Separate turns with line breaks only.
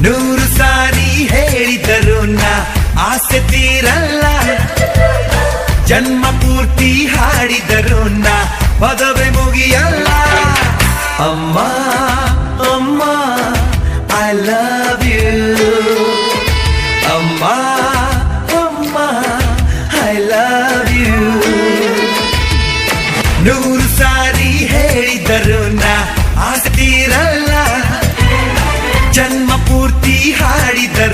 ನೂರು ಸಾರಿ ಹೇಳಿದರು ನಾ ಆಸೆ ತೀರಲ್ಲ, ಜನ್ಮ ಪೂರ್ತಿ ಹಾಡಿದರು ನಾ ಪದವೇ ಮುಗಿಯಲ್ಲ. ಅಮ್ಮ ಅಮ್ಮ ಐ ಲವ್ ಯು, ಅಮ್ಮ ಅಮ್ಮ ಐ ಲವ್ ಯು. ನೂರು ಸಾರಿ ಹೇಳಿದರು ನಾ ಆಸೆ ತೀರಲ್ಲ, ಜನ್ಮ ಪೂರ್ತಿ ಹಾಡಿದರು